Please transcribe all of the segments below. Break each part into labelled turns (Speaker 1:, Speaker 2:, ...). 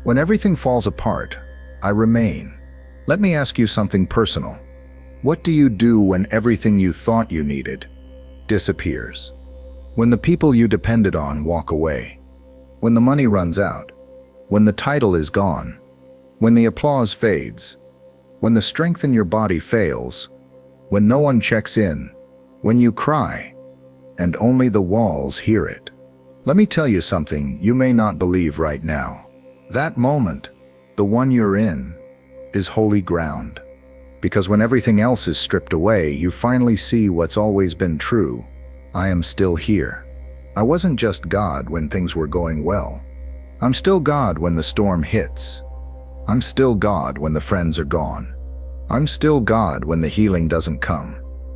Speaker 1: When everything falls apart, I remain. Let me ask you something personal. What do you do when everything you thought you needed disappears? When the people you depended on walk away? When the money runs out? When the title is gone? When the applause fades? When the strength in your body fails? When no one checks in? When you cry, and only the walls hear it? Let me tell you something you may not believe right now. That moment, the one you're in, is holy ground. Because when everything else is stripped away, you finally see what's always been true. I am still here. I wasn't just God when things were going well. I'm still God when the storm hits. I'm still God when the friends are gone. I'm still God when the healing doesn't come,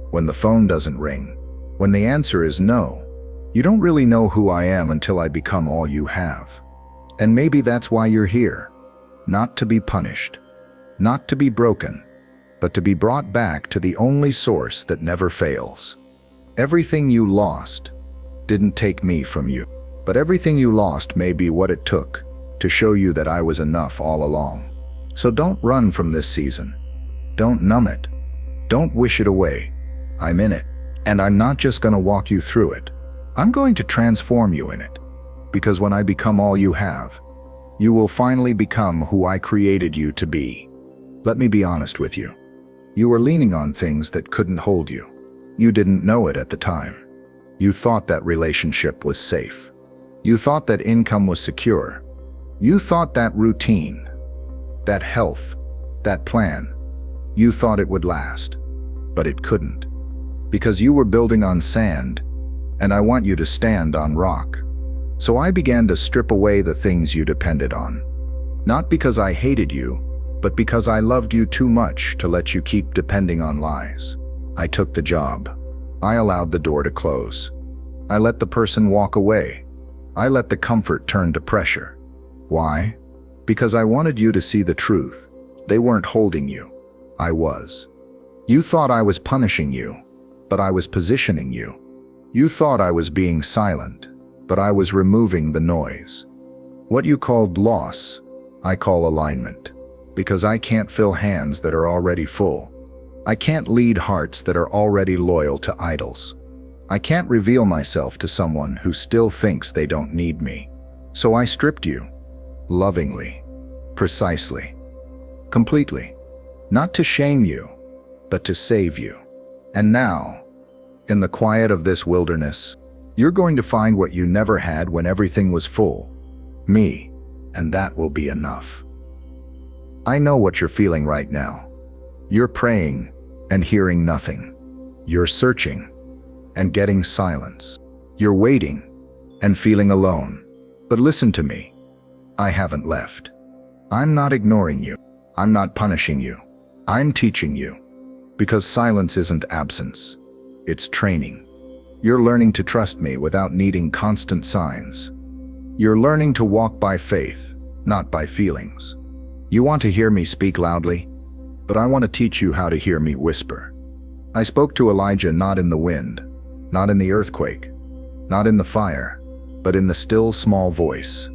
Speaker 1: when the phone doesn't ring, when the answer is no. You don't really know who I am until I become all you have. And maybe that's why you're here. Not to be punished, not to be broken, but to be brought back to the only source that never fails. Everything you lost didn't take me from you, but everything you lost may be what it took to show you that I was enough all along. So don't run from this season. Don't numb it. Don't wish it away. I'm in it, and I'm not just going to walk you through it. I'm going to transform you in it, because when I become all you have, you will finally become who I created you to be. Let me be honest with you. You were leaning on things that couldn't hold you. You didn't know it at the time. You thought that relationship was safe. You thought that income was secure. You thought that routine, that health, that plan, you thought it would last. But it couldn't. Because you were building on sand, and I want you to stand on rock. So I began to strip away the things you depended on. Not because I hated you, but because I loved you too much to let you keep depending on lies. I took the job. I allowed the door to close. I let the person walk away. I let the comfort turn to pressure. Why? Because I wanted you to see the truth. They weren't holding you. I was. You thought I was punishing you, but I was positioning you. You thought I was being silent, but I was removing the noise. What you called loss, I call alignment. Because I can't fill hands that are already full. I can't lead hearts that are already loyal to idols. I can't reveal myself to someone who still thinks they don't need me. So I stripped you. Lovingly. Precisely. Completely. Not to shame you, but to save you. And now, in the quiet of this wilderness, you're going to find what you never had when everything was full. Me. And that will be enough. I know what you're feeling right now. You're praying and hearing nothing. You're searching and getting silence. You're waiting and feeling alone. But listen to me. I haven't left. I'm not ignoring you. I'm not punishing you. I'm teaching you. Because silence isn't absence. It's training. You're learning to trust me without needing constant signs. You're learning to walk by faith, not by feelings. You want to hear me speak loudly, but I want to teach you how to hear me whisper. I spoke to Elijah not in the wind, not in the earthquake, not in the fire, but in the still small voice.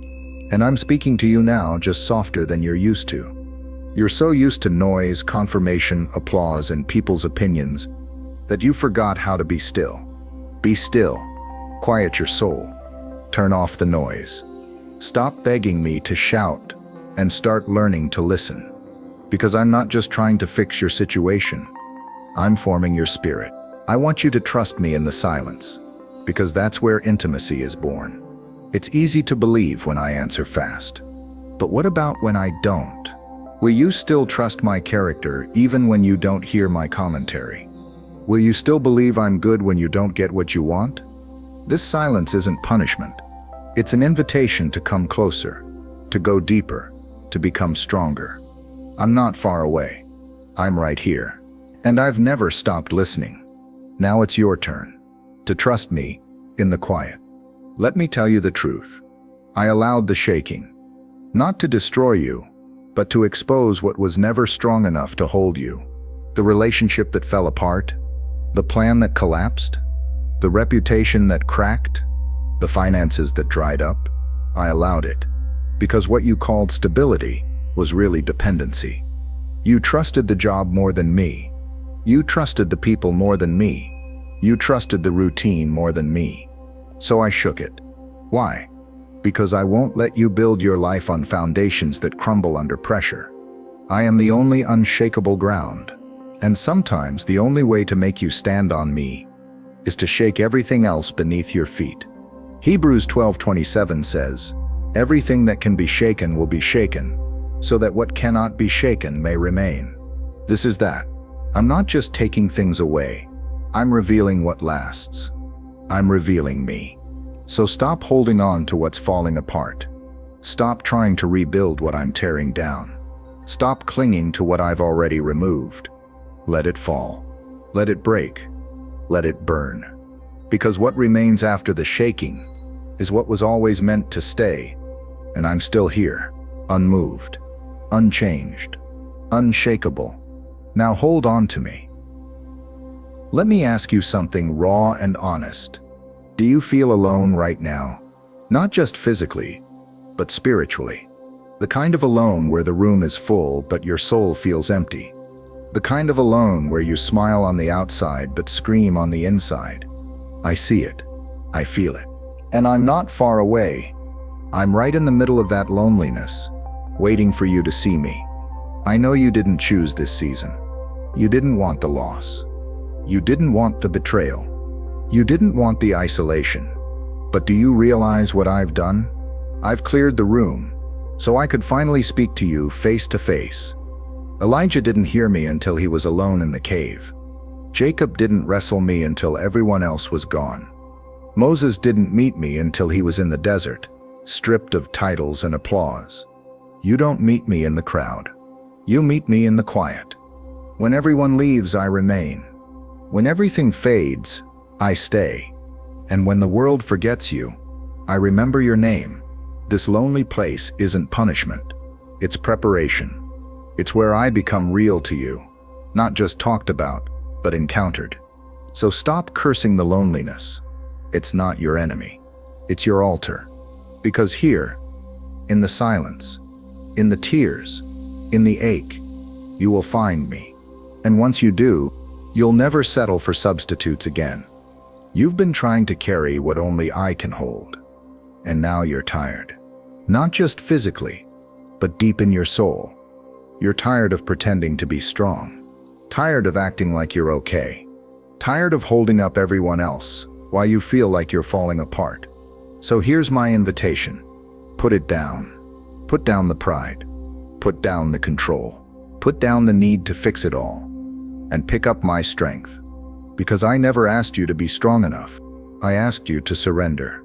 Speaker 1: And I'm speaking to you now just softer than you're used to. You're so used to noise, confirmation, applause, and people's opinions that you forgot how to be still. Be still. Quiet your soul. Turn off the noise. Stop begging me to shout and start learning to listen. Because I'm not just trying to fix your situation. I'm forming your spirit. I want you to trust me in the silence, because that's where intimacy is born. It's easy to believe when I answer fast. But what about when I don't? Will you still trust my character even when you don't hear my commentary? Will you still believe I'm good when you don't get what you want? This silence isn't punishment. It's an invitation to come closer, to go deeper, to become stronger. I'm not far away. I'm right here. And I've never stopped listening. Now it's your turn to trust me in the quiet. Let me tell you the truth. I allowed the shaking, not to destroy you, but to expose what was never strong enough to hold you. The relationship that fell apart, the plan that collapsed, the reputation that cracked, the finances that dried up. I allowed it because what you called stability was really dependency. You trusted the job more than me. You trusted the people more than me. You trusted the routine more than me. So I shook it. Why? Because I won't let you build your life on foundations that crumble under pressure. I am the only unshakable ground. And sometimes the only way to make you stand on me is to shake everything else beneath your feet. Hebrews 12:27 says, "Everything that can be shaken will be shaken, so that what cannot be shaken may remain." This is that. I'm not just taking things away. I'm revealing what lasts. I'm revealing me. So stop holding on to what's falling apart. Stop trying to rebuild what I'm tearing down. Stop clinging to what I've already removed. Let it fall. Let it break. Let it burn. Because what remains after the shaking is what was always meant to stay. And I'm still here, unmoved, unchanged, unshakable. Now hold on to me. Let me ask you something raw and honest. Do you feel alone right now? Not just physically, but spiritually. The kind of alone where the room is full but your soul feels empty. The kind of alone where you smile on the outside but scream on the inside. I see it. I feel it. And I'm not far away. I'm right in the middle of that loneliness, waiting for you to see me. I know you didn't choose this season. You didn't want the loss. You didn't want the betrayal. You didn't want the isolation. But do you realize what I've done? I've cleared the room, so I could finally speak to you face to face. Elijah didn't hear me until he was alone in the cave. Jacob didn't wrestle me until everyone else was gone. Moses didn't meet me until he was in the desert, stripped of titles and applause. You don't meet me in the crowd. You meet me in the quiet. When everyone leaves, I remain. When everything fades, I stay. And when the world forgets you, I remember your name. This lonely place isn't punishment. It's preparation. It's where I become real to you, not just talked about, but encountered. So stop cursing the loneliness. It's not your enemy. It's your altar. Because here, in the silence, in the tears, in the ache, you will find me. And once you do, you'll never settle for substitutes again. You've been trying to carry what only I can hold. And now you're tired. Not just physically, but deep in your soul. You're tired of pretending to be strong. Tired of acting like you're okay. Tired of holding up everyone else while you feel like you're falling apart. So here's my invitation. Put it down. Put down the pride. Put down the control. Put down the need to fix it all. And pick up my strength. Because I never asked you to be strong enough. I asked you to surrender.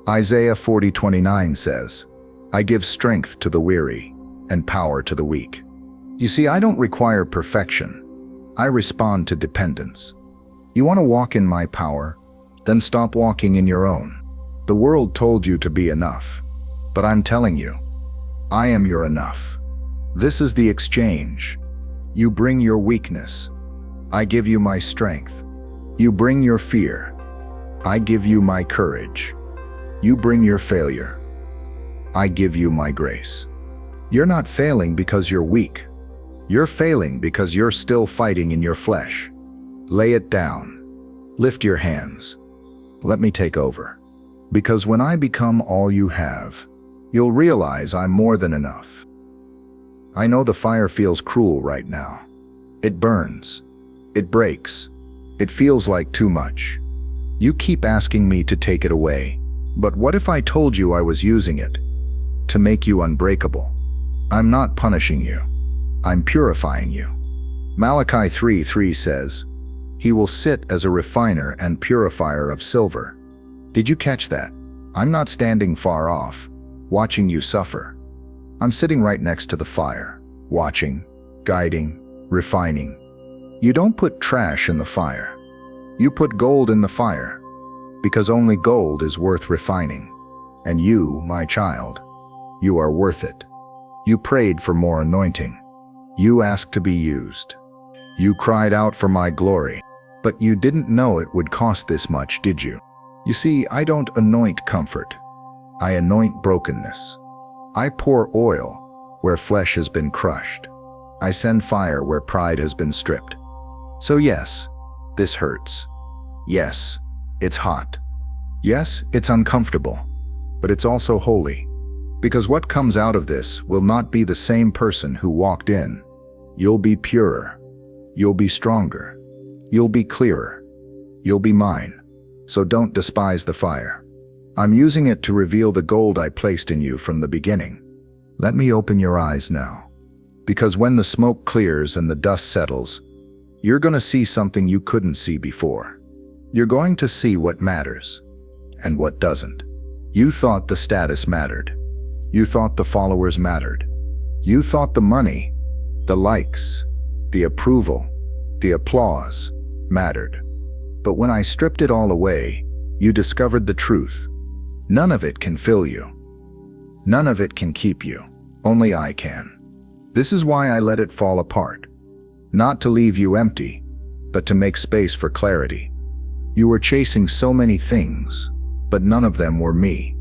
Speaker 1: Isaiah 40:29 says, "I give strength to the weary and power to the weak." You see, I don't require perfection. I respond to dependence. You want to walk in my power? Then stop walking in your own. The world told you to be enough. But I'm telling you, I am your enough. This is the exchange. You bring your weakness. I give you my strength. You bring your fear. I give you my courage. You bring your failure. I give you my grace. You're not failing because you're weak. You're failing because you're still fighting in your flesh. Lay it down. Lift your hands. Let me take over. Because when I become all you have, you'll realize I'm more than enough. I know the fire feels cruel right now. It burns. It breaks. It feels like too much. You keep asking me to take it away. But what if I told you I was using it to make you unbreakable? I'm not punishing you. I'm purifying you. Malachi 3:3 says, "He will sit as a refiner and purifier of silver." Did you catch that? I'm not standing far off, watching you suffer. I'm sitting right next to the fire, watching, guiding, refining. You don't put trash in the fire. You put gold in the fire, because only gold is worth refining. And you, my child, you are worth it. You prayed for more anointing. You asked to be used. You cried out for my glory. But you didn't know it would cost this much, did you? You see, I don't anoint comfort. I anoint brokenness. I pour oil where flesh has been crushed. I send fire where pride has been stripped. So yes, this hurts. Yes, it's hot. Yes, it's uncomfortable. But it's also holy. Because what comes out of this will not be the same person who walked in. You'll be purer. You'll be stronger. You'll be clearer. You'll be mine. So don't despise the fire. I'm using it to reveal the gold I placed in you from the beginning. Let me open your eyes now. Because when the smoke clears and the dust settles, you're going to see something you couldn't see before. You're going to see what matters and what doesn't. You thought the status mattered. You thought the followers mattered. You thought the money, the likes, the approval, the applause mattered. But when I stripped it all away, you discovered the truth. None of it can fill you. None of it can keep you. Only I can. This is why I let it fall apart. Not to leave you empty, but to make space for clarity. You were chasing so many things, but none of them were me.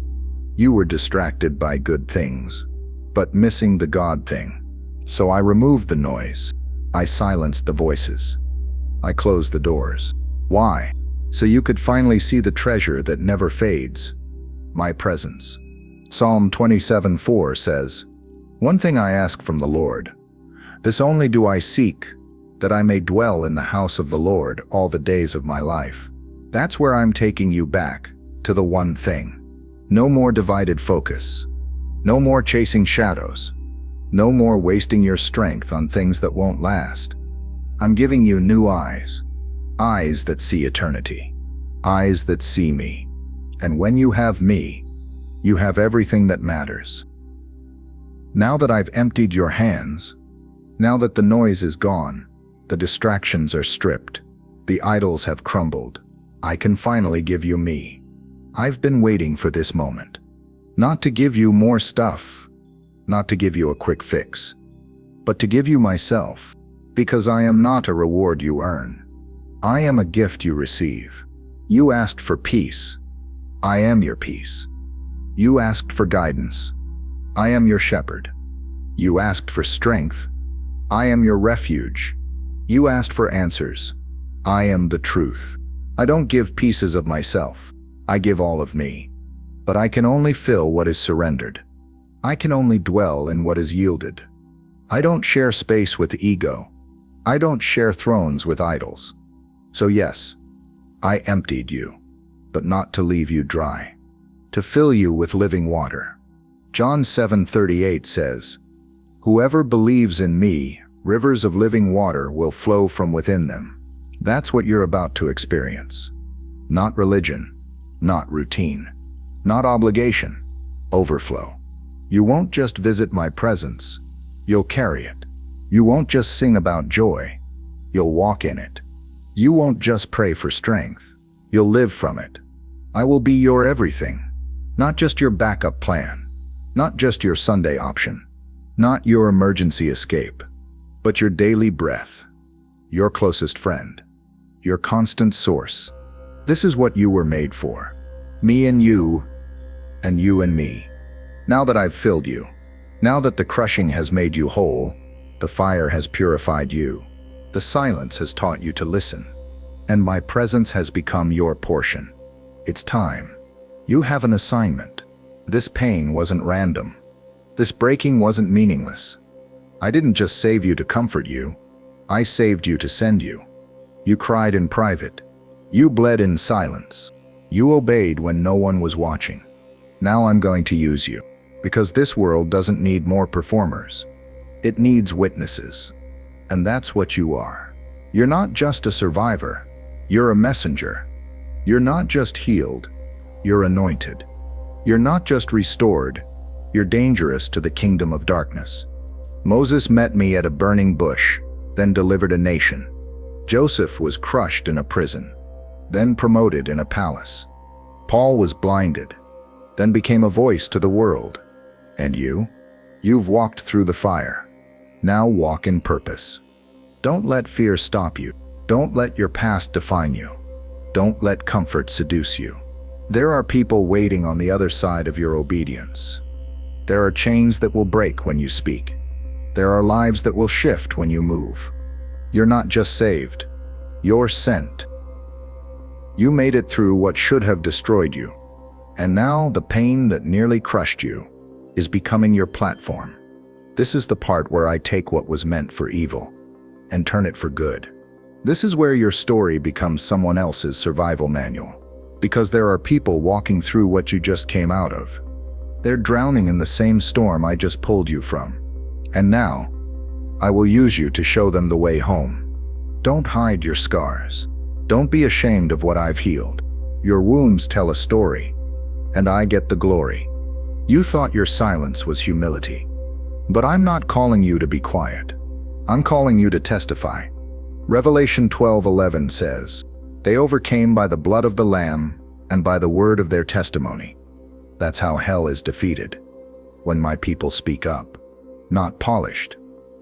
Speaker 1: You were distracted by good things, but missing the God thing. So I removed the noise. I silenced the voices. I closed the doors. Why? So you could finally see the treasure that never fades. My presence. Psalm 27:4 says, "One thing I ask from the Lord, this only do I seek, that I may dwell in the house of the Lord all the days of my life." That's where I'm taking you back, to the one thing. No more divided focus. No more chasing shadows. No more wasting your strength on things that won't last. I'm giving you new eyes. Eyes that see eternity. Eyes that see me. And when you have me, you have everything that matters. Now that I've emptied your hands, now that the noise is gone, the distractions are stripped, the idols have crumbled, I can finally give you me. I've been waiting for this moment. Not to give you more stuff, not to give you a quick fix, but to give you myself, because I am not a reward you earn. I am a gift you receive. You asked for peace. I am your peace. You asked for guidance. I am your shepherd. You asked for strength. I am your refuge. You asked for answers. I am the truth. I don't give pieces of myself. I give all of me. But I can only fill what is surrendered. I can only dwell in what is yielded. I don't share space with ego. I don't share thrones with idols. So yes, I emptied you, but not to leave you dry, to fill you with living water. John 7:38 says, "Whoever believes in me, rivers of living water will flow from within them." That's what you're about to experience. Not religion, not routine, not obligation, overflow. You won't just visit my presence, you'll carry it. You won't just sing about joy, you'll walk in it. You won't just pray for strength, you'll live from it. I will be your everything, not just your backup plan, not just your Sunday option, not your emergency escape, but your daily breath, your closest friend, your constant source. This is what you were made for. Me and you and me. Now that I've filled you, now that the crushing has made you whole, the fire has purified you, the silence has taught you to listen, and my presence has become your portion. It's time. You have an assignment. This pain wasn't random. This breaking wasn't meaningless. I didn't just save you to comfort you. I saved you to send you. You cried in private. You bled in silence. You obeyed when no one was watching. Now I'm going to use you, because this world doesn't need more performers. It needs witnesses. And that's what you are. You're not just a survivor. You're a messenger. You're not just healed. You're anointed. You're not just restored. You're dangerous to the kingdom of darkness. Moses met me at a burning bush, then delivered a nation. Joseph was crushed in a prison, then promoted in a palace. Paul was blinded, then became a voice to the world. And you? You've walked through the fire. Now walk in purpose. Don't let fear stop you. Don't let your past define you. Don't let comfort seduce you. There are people waiting on the other side of your obedience. There are chains that will break when you speak. There are lives that will shift when you move. You're not just saved, you're sent. You made it through what should have destroyed you, and now the pain that nearly crushed you is becoming your platform. This is the part where I take what was meant for evil and turn it for good. This is where your story becomes someone else's survival manual, because there are people walking through what you just came out of. They're drowning in the same storm I just pulled you from. And now, I will use you to show them the way home. Don't hide your scars. Don't be ashamed of what I've healed. Your wounds tell a story, and I get the glory. You thought your silence was humility, but I'm not calling you to be quiet. I'm calling you to testify. Revelation 12:11 says, "They overcame by the blood of the Lamb and by the word of their testimony." That's how hell is defeated. When my people speak up. Not polished,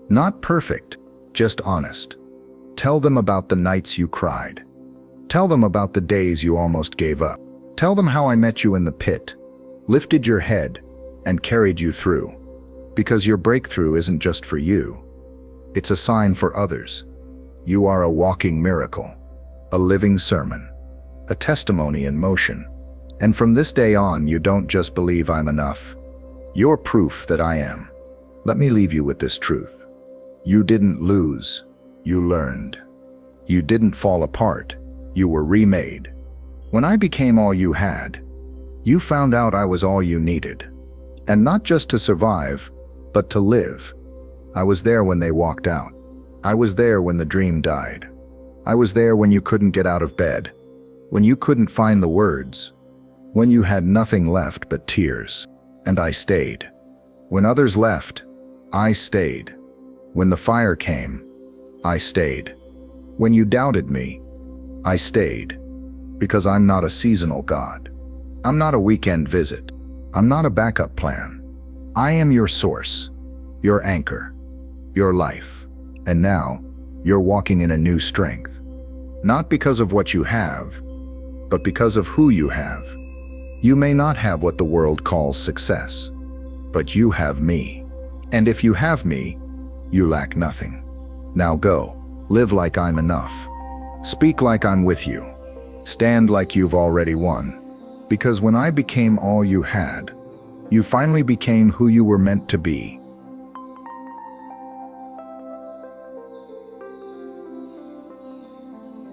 Speaker 1: not perfect, just honest. Tell them about the nights you cried. Tell them about the days you almost gave up. Tell them how I met you in the pit, lifted your head, and carried you through. Because your breakthrough isn't just for you. It's a sign for others. You are a walking miracle, a living sermon, a testimony in motion. And from this day on, you don't just believe I'm enough. You're proof that I am. Let me leave you with this truth. You didn't lose, you learned. You didn't fall apart, you were remade. When I became all you had, you found out I was all you needed. And not just to survive, but to live. I was there when they walked out. I was there when the dream died. I was there when you couldn't get out of bed, when you couldn't find the words, when you had nothing left but tears. And I stayed. When others left, I stayed. When the fire came, I stayed. When you doubted me, I stayed. Because I'm not a seasonal God. I'm not a weekend visit. I'm not a backup plan. I am your source, your anchor, your life. And now, you're walking in a new strength. Not because of what you have, but because of who you have. You may not have what the world calls success, but you have me. And if you have me, you lack nothing. Now go, live like I'm enough. Speak like I'm with you. Stand like you've already won. Because when I became all you had, you finally became who you were meant to be.